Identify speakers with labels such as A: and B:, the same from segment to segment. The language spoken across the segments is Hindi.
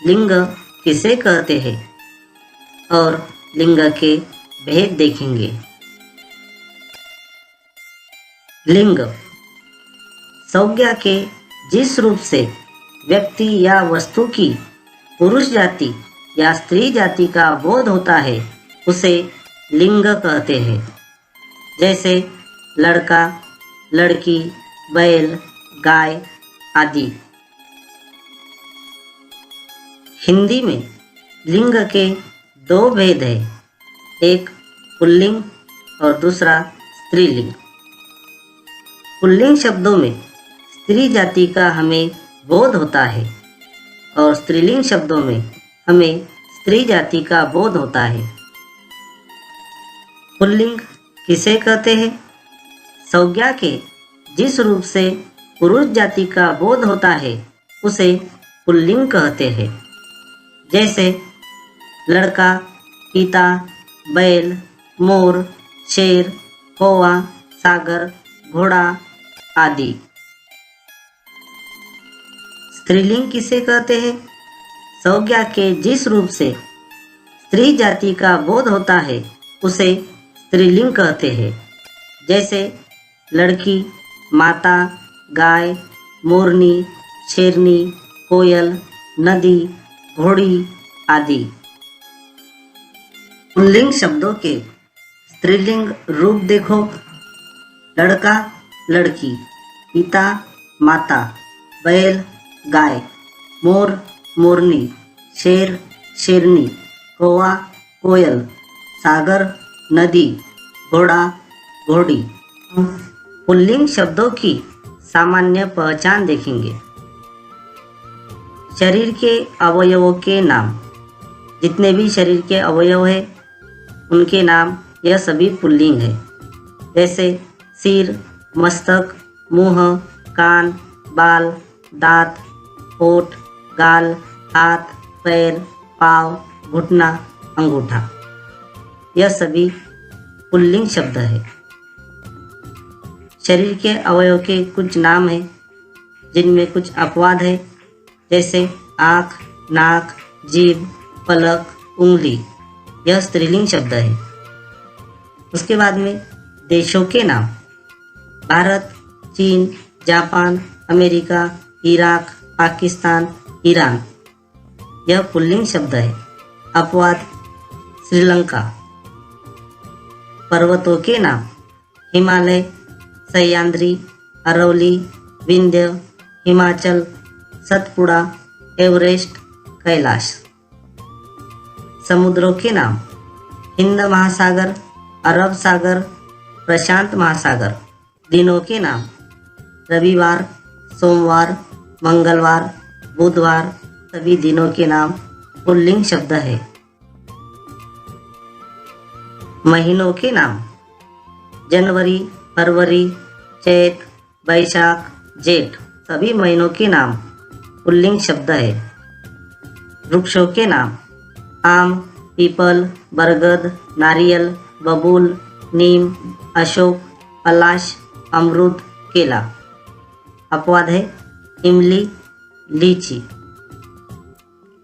A: लिंग किसे कहते हैं और लिंग के भेद देखेंगे। लिंग संज्ञा के जिस रूप से व्यक्ति या वस्तु की पुरुष जाति या स्त्री जाति का बोध होता है उसे लिंग कहते हैं। जैसे लड़का, लड़की, बैल, गाय आदि। हिंदी में लिंग के दो भेद हैं, एक पुल्लिंग और दूसरा स्त्रीलिंग। पुल्लिंग शब्दों में स्त्री जाति का हमें बोध होता है और स्त्रीलिंग शब्दों में हमें स्त्री जाति का बोध होता है। पुल्लिंग किसे कहते हैं? संज्ञा के जिस रूप से पुरुष जाति का बोध होता है उसे पुल्लिंग कहते हैं। जैसे लड़का, पिता, बैल, मोर, शेर, कौवा, सागर, घोड़ा आदि। स्त्रीलिंग किसे कहते हैं? संज्ञा के जिस रूप से स्त्री जाति का बोध होता है उसे स्त्रीलिंग कहते हैं। जैसे लड़की, माता, गाय, मोरनी, शेरनी, कोयल, नदी, घोड़ी आदि। पुल्लिंग शब्दों के स्त्रीलिंग रूप देखो। लड़का, लड़की, पिता, माता, बैल, गाय, मोर, मोरनी, शेर, शेरनी, कौवा, कोयल, सागर, नदी, घोड़ा, घोड़ी। पुल्लिंग शब्दों की सामान्य पहचान देखेंगे। शरीर के अवयवों के नाम। जितने भी शरीर के अवयव हैं उनके नाम यह सभी पुल्लिंग है। जैसे सिर, मस्तक, मुंह, कान, बाल, दांत, होठ, गाल, हाथ, पैर, पाँव, घुटना, अंगूठा। यह सभी पुल्लिंग शब्द है। शरीर के अवयव के कुछ नाम हैं जिनमें कुछ अपवाद है। जैसे आँख, नाक, जीभ, पलक, उंगली। यह स्त्रीलिंग शब्द है। उसके बाद में देशों के नाम। भारत, चीन, Japan, America, Iraq, Pakistan, Iran. यह पुल्लिंग शब्द है। अपवाद श्रीलंका। पर्वतों के नाम। हिमालय, सह्याद्री, अरवली, विंध्य, हिमाचल, सतपुड़ा, एवरेस्ट, कैलाश। समुद्रों के नाम। हिंद महासागर, अरब सागर, प्रशांत महासागर। दिनों के नाम। रविवार, सोमवार, मंगलवार, बुधवार। सभी दिनों के नाम पुल्लिंग शब्द है। महीनों के नाम। जनवरी, फरवरी, चैत, बैशाख, जेठ। सभी महीनों के नाम पुल्लिंग शब्द है। वृक्षों के नाम। आम, पीपल, बरगद, नारियल, बबूल, नीम, अशोक, पलाश, अमरूद, केला। अपवाद है इमली, लीची।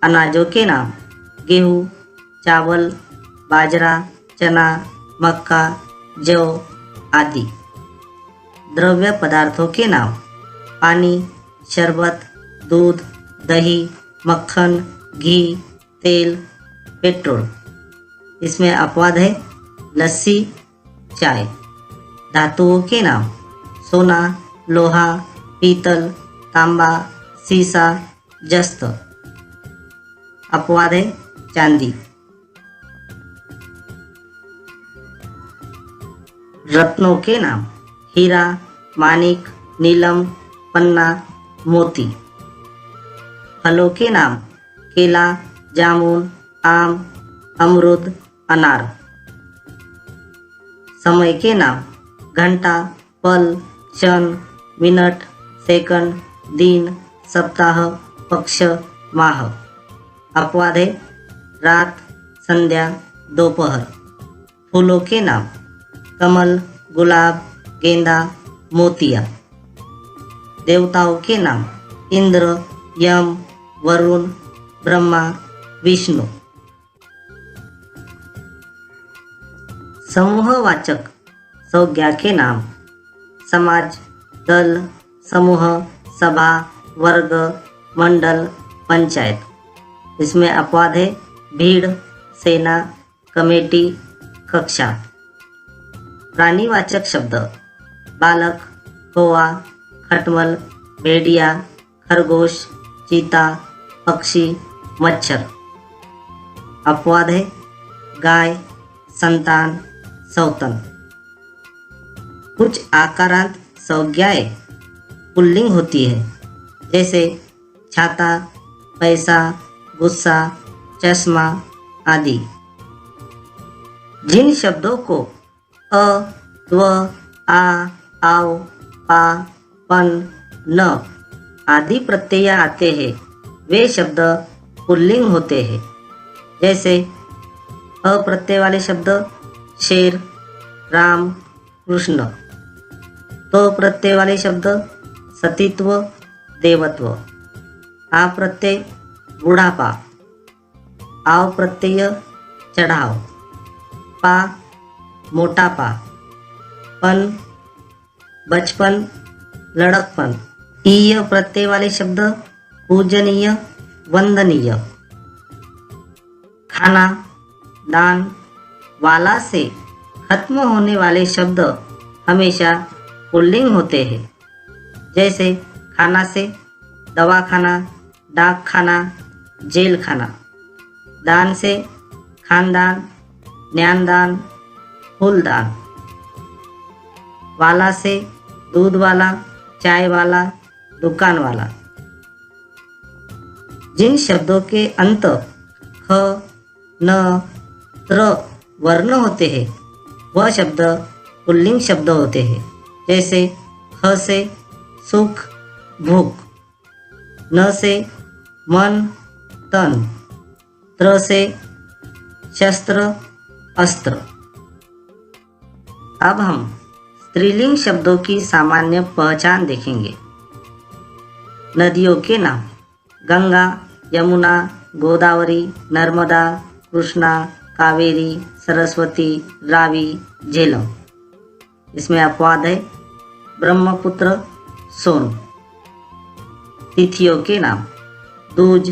A: अनाजों के नाम। गेहूँ, चावल, बाजरा, चना, मक्का, जौ आदि। द्रव्य पदार्थों के नाम। पानी, शरबत, दूध, दही, मक्खन, घी, तेल, पेट्रोल। इसमें अपवाद है लस्सी, चाय। धातुओं के नाम। सोना, लोहा, पीतल, तांबा, सीसा, जस्त। अपवाद है चांदी। रत्नों के नाम। हीरा, मानिक, नीलम, पन्ना, मोती। फलों के नाम। केला, जामुन, आम, अमरूद, अनार। समय के नाम। घंटा, पल, क्षण, मिनट, सेकंड, दिन, सप्ताह, पक्ष, माह। अपवाद है रात, संध्या, दोपहर। फूलों के नाम। कमल, गुलाब, गेंदा, मोतिया। देवताओं के नाम। इंद्र, यम, वरुण, ब्रह्मा, विष्णु। समूहवाचक संज्ञा के नाम: समाज, दल, समूह, सभा, वर्ग, मंडल, पंचायत। इसमें अपवाद है भीड़, सेना, कमेटी, कक्षा। प्राणीवाचक शब्द: बालक, कौवा, खटमल, भेड़िया, खरगोश, चीता, पक्षी, मच्छर। अपवाद है गाय, संतान, सौतन। कुछ आकारांत संज्ञाएं पुल्लिंग होती है, जैसे छाता, पैसा, गुस्सा, चश्मा आदि। जिन शब्दों को अ, व, आ, आओ, पा, पन, न आदि प्रत्यय आते हैं वे शब्द पुल्लिंग होते हैं। जैसे अप्रत्यय वाले शब्द शेर, राम, कृष्ण। तो प्रत्यय वाले शब्द सतीत्व, देवत्व। आ प्रत्यय बुढ़ापा, आव प्रत्यय चढ़ाव, पा मोटापा, पन बचपन, लड़कपन। ईय प्रत्यय वाले शब्द पूजनीय, वंदनीय। खाना, दान, वाला से खत्म होने वाले शब्द हमेशा पुल्लिंग होते हैं। जैसे खाना से दवाखाना, डाक खाना, जेल खाना। दान से खानदान, ज्ञानदान, फूलदान। वाला से दूध वाला, चाय वाला, दुकान वाला। जिन शब्दों के अंत ख, न, त्र वर्ण होते हैं वह शब्द पुल्लिंग शब्द होते हैं। जैसे ख से सुख, भूख। न से मन, तन। त्र से शस्त्र, अस्त्र। अब हम स्त्रीलिंग शब्दों की सामान्य पहचान देखेंगे। नदियों के नाम: गंगा, यमुना, गोदावरी, नर्मदा, कृष्णा, कावेरी, सरस्वती, रावी, झेलम। इसमें अपवाद है ब्रह्मपुत्र, सोन। तिथियों के नाम: दूज,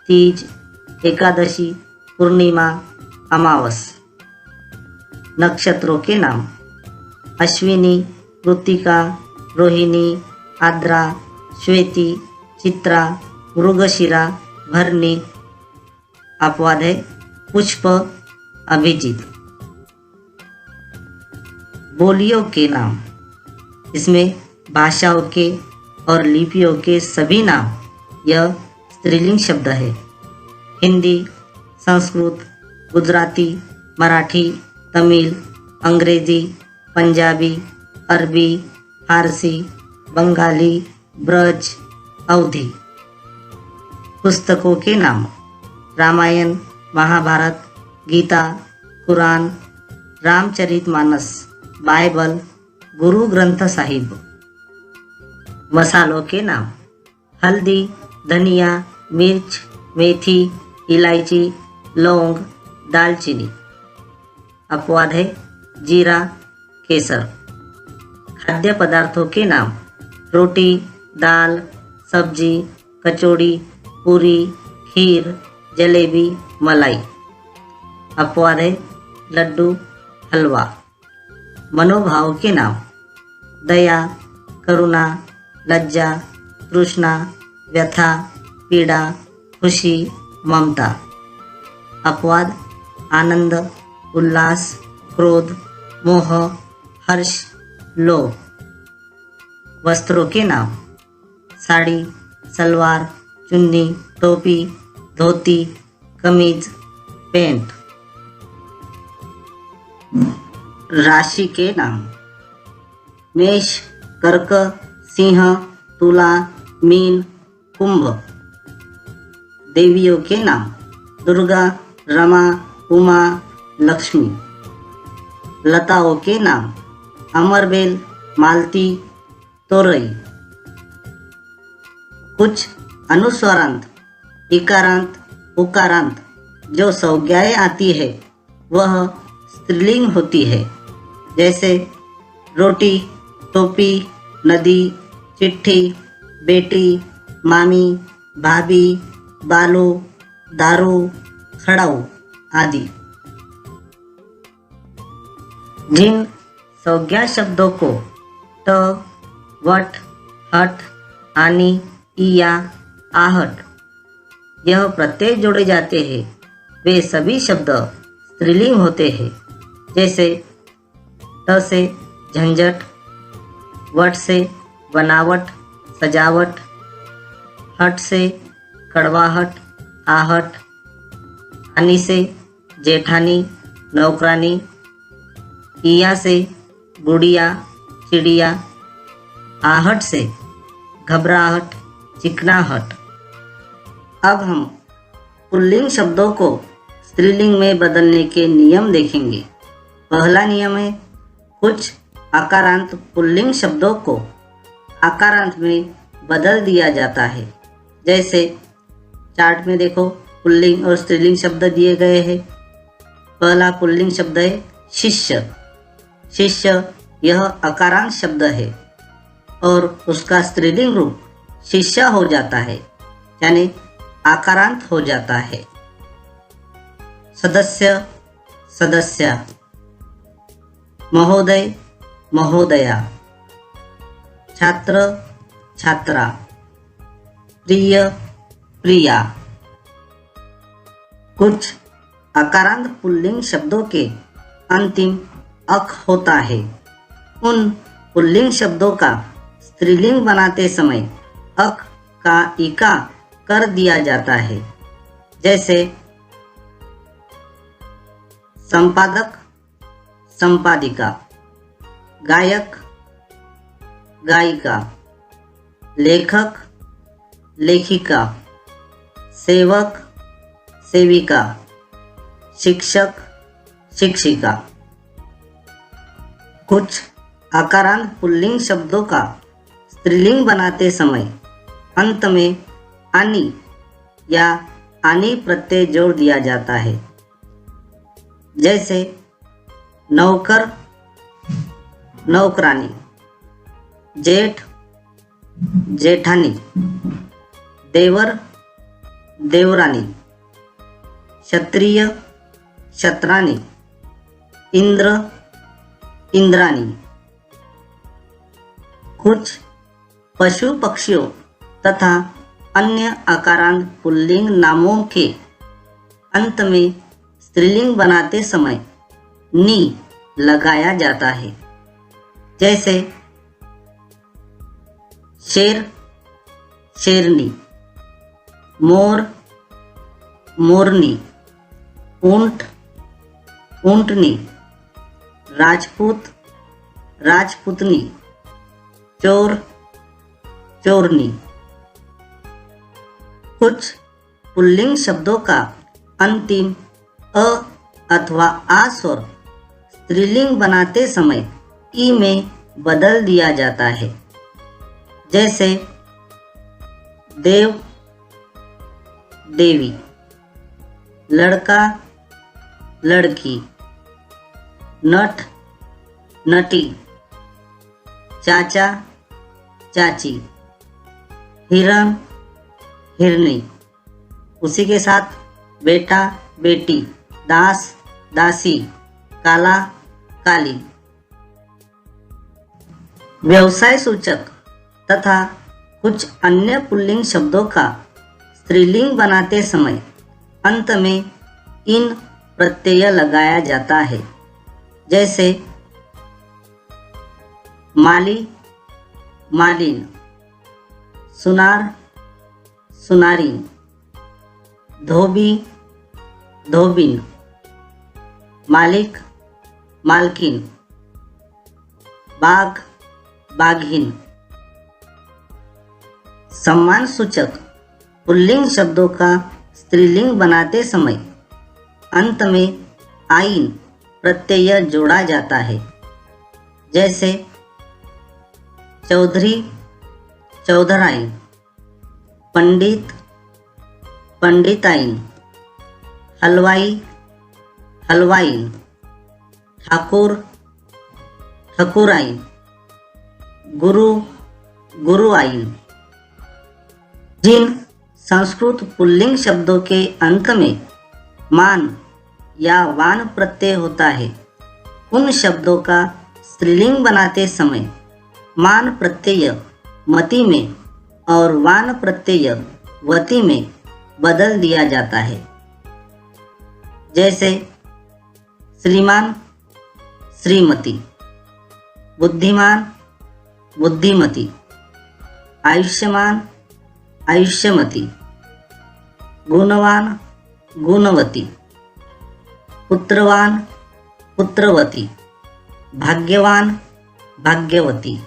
A: तीज, एकादशी, पूर्णिमा, अमावस। नक्षत्रों के नाम: अश्विनी, कृत्तिका, रोहिणी, आद्रा, श्वेती, चित्रा, मृगशिरा, भरणी। अपवाद है पुष्प, अभिजीत। बोलियों के नाम: इसमें भाषाओं के और लिपियों के सभी नाम यह स्त्रीलिंग शब्द है। हिंदी, संस्कृत, गुजराती, मराठी, तमिल, अंग्रेजी, पंजाबी, अरबी, फारसी, बंगाली, ब्रज, अवधी। पुस्तकों के नाम: रामायण, महाभारत, गीता, कुरान, रामचरितमानस, बाइबल, गुरु ग्रंथ साहिब। मसालों के नाम: हल्दी, धनिया, मिर्च, मेथी, इलायची, लौंग, दालचीनी। अपवाद है जीरा, केसर। खाद्य पदार्थों के नाम: रोटी, दाल, सब्जी, कचौड़ी, पूरी, खीर, जलेबी, मलाई। अपवाद है लड्डू, हलवा। मनोभाव के नाम: दया, करुणा, लज्जा, तृष्णा, व्यथा, पीड़ा, खुशी, ममता। अपवाद आनंद, उल्लास, क्रोध, मोह, हर्ष, लोभ। वस्त्रों के नाम: साड़ी, सलवार, चुन्नी, टोपी, धोती, कमीज, पैंट। राशि के नाम: मेष, कर्क, सिंह, तुला, मीन, कुंभ। देवियों के नाम: दुर्गा, रमा, उमा, लक्ष्मी। लताओं के नाम: अमरबेल, मालती, तोरई। कुछ अनुस्वारांत, इकारांत उकारांत जो संज्ञाएं आती है वह स्त्रीलिंग होती है, जैसे रोटी, टोपी, नदी, चिट्ठी, बेटी, मामी, भाभी, बालू, दारू, खड़ाऊ आदि। जिन संज्ञा शब्दों को त, वट, हट, आनी, इया, आहट यह प्रत्यय जोड़े जाते हैं, वे सभी शब्द स्त्रीलिंग होते हैं। जैसे त से झंझट, वट से बनावट, सजावट, हट से कड़वाहट, आहट, आनी से जेठानी, नौकरानी, इया से गुड़िया, चिड़िया, आहट से घबराहट, चिकनाहट। अब हम पुल्लिंग शब्दों को स्त्रीलिंग में बदलने के नियम देखेंगे। पहला नियम है, कुछ आकारांत पुल्लिंग शब्दों को आकारांत में बदल दिया जाता है। जैसे चार्ट में देखो, पुल्लिंग और स्त्रीलिंग शब्द दिए गए हैं। पहला पुल्लिंग शब्द है शिष्य। शिष्य यह अकारांत शब्द है और उसका स्त्रीलिंग रूप शिष्य हो जाता है, यानी आकारांत हो जाता है। सदस्य, सदस्या, महोदय, महोदया, छात्र, छात्रा, प्रिय, प्रिया। कुछ आकारांत पुल्लिंग शब्दों के अंतिम अक होता है। उन पुल्लिंग शब्दों का स्त्रीलिंग बनाते समय अक का इका कर दिया जाता है। जैसे संपादक, संपादिका, गायक, गायिका, लेखक, लेखिका, सेवक, सेविका, शिक्षक, शिक्षिका। कुछ आकारांत पुल्लिंग शब्दों का स्त्रीलिंग बनाते समय अंत में आनी या आनी प्रत्यय जोड़ दिया जाता है। जैसे नौकर, नौकरानी, जेठ, जेठानी, देवर, देवरानी, क्षत्रिय, क्षत्रानी, इंद्र, इंद्रानी। कुछ पशु पक्षियों तथा अन्य आकारांत पुल्लिंग नामों के अंत में स्त्रीलिंग बनाते समय नी लगाया जाता है। जैसे शेर, शेरनी, मोर, मोरनी, ऊंट, ऊंटनी, राजपूत, राजपूतनी, चोर, चोरनी। कुछ पुल्लिंग शब्दों का अंतिम अ अथवा आ स्वर स्त्रीलिंग बनाते समय ई में बदल दिया जाता है। जैसे देव, देवी, लड़का, लड़की, नट, नटी, चाचा, चाची, हिरण, हिरनी। उसी के साथ बेटा, बेटी, दास, दासी, काला, काली। व्यवसाय सूचक तथा कुछ अन्य पुल्लिंग शब्दों का स्त्रीलिंग बनाते समय अंत में इन प्रत्यय लगाया जाता है। जैसे माली, मालिन, सुनार, सुनारी, धोबी, धोबिन, मालिक, मालकिन, बाघ, बाघिन। सम्मान सूचक पुल्लिंग शब्दों का स्त्रीलिंग बनाते समय अंत में आइन प्रत्यय जोड़ा जाता है। जैसे चौधरी, चौधराइन, पंडित, पंडिताइन, हलवाई हलवाईन, ठाकुर ठकुराईन, गुरु गुरुआइन। जिन संस्कृत पुल्लिंग शब्दों के अंत में मान या वान प्रत्यय होता है, उन शब्दों का स्त्रीलिंग बनाते समय मान प्रत्यय मति में और वान प्रत्यय वति में बदल दिया जाता है। जैसे श्रीमान श्रीमती, बुद्धिमान बुद्धिमती, आयुष्यमान आयुष्यमती, गुणवान गुणवती, पुत्रवान पुत्रवती, भाग्यवान भाग्यवती।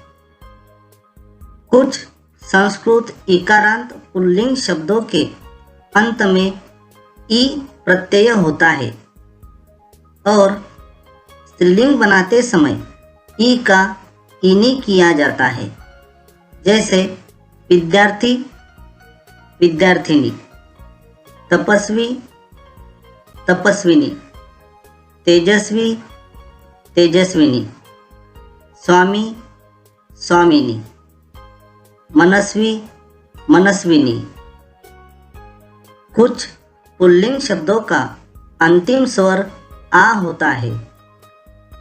A: कुछ संस्कृत इकारांत पुल्लिंग शब्दों के अंत में ई प्रत्यय होता है और स्त्रीलिंग बनाते समय ई का इनी किया जाता है। जैसे विद्यार्थी विद्यार्थिनी, तपस्वी तपस्विनी, तेजस्वी तेजस्विनी, स्वामी स्वामिनी, मनस्वी मनस्विनी। कुछ पुल्लिंग शब्दों का अंतिम स्वर आ होता है,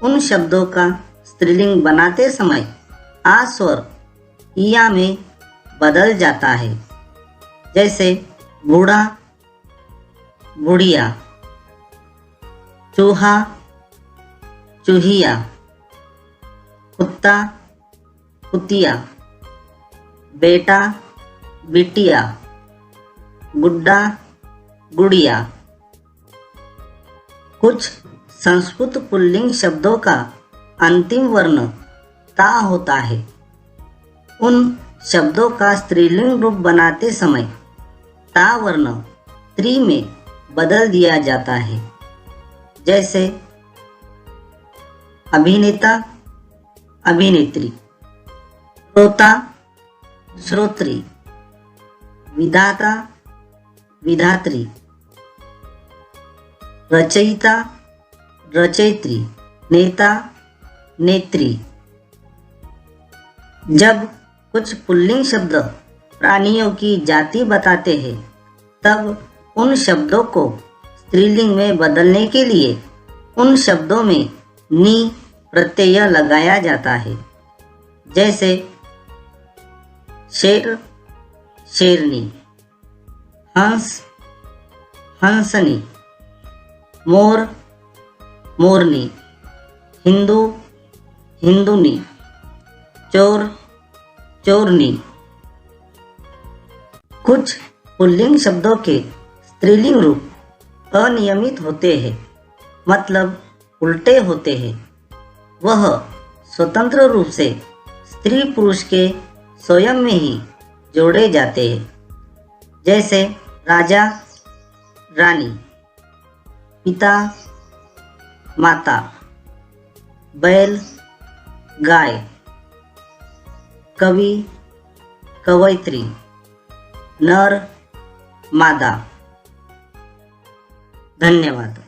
A: उन शब्दों का स्त्रीलिंग बनाते समय आ स्वर इया में बदल जाता है। जैसे बूढ़ा बुढ़िया, चूहा चूहिया, कुत्ता कुतिया, बेटा बिटिया, गुड्डा गुड़िया। कुछ संस्कृत पुल्लिंग शब्दों का अंतिम वर्ण ता होता है, उन शब्दों का स्त्रीलिंग रूप बनाते समय ता वर्ण त्री में बदल दिया जाता है। जैसे अभिनेता अभिनेत्री, श्रोता श्रोत्री, विधाता विधात्री, रचयिता रचयित्री, नेता नेत्री। जब कुछ पुल्लिंग शब्द प्राणियों की जाति बताते हैं, तब उन शब्दों को स्त्रीलिंग में बदलने के लिए उन शब्दों में नी प्रत्यय लगाया जाता है। जैसे शेर शेरनी, हंस हंसनी, मोर मोरनी, हिंदू हिंदुनी, चोर चोरनी। कुछ पुल्लिंग शब्दों के स्त्रीलिंग रूप अनियमित होते हैं, मतलब उल्टे होते हैं। वह स्वतंत्र रूप से स्त्री पुरुष के स्वयं में ही जोड़े जाते हैं। जैसे राजा रानी, पिता माता, बैल गाय, कवि कवयित्री, नर मादा। धन्यवाद।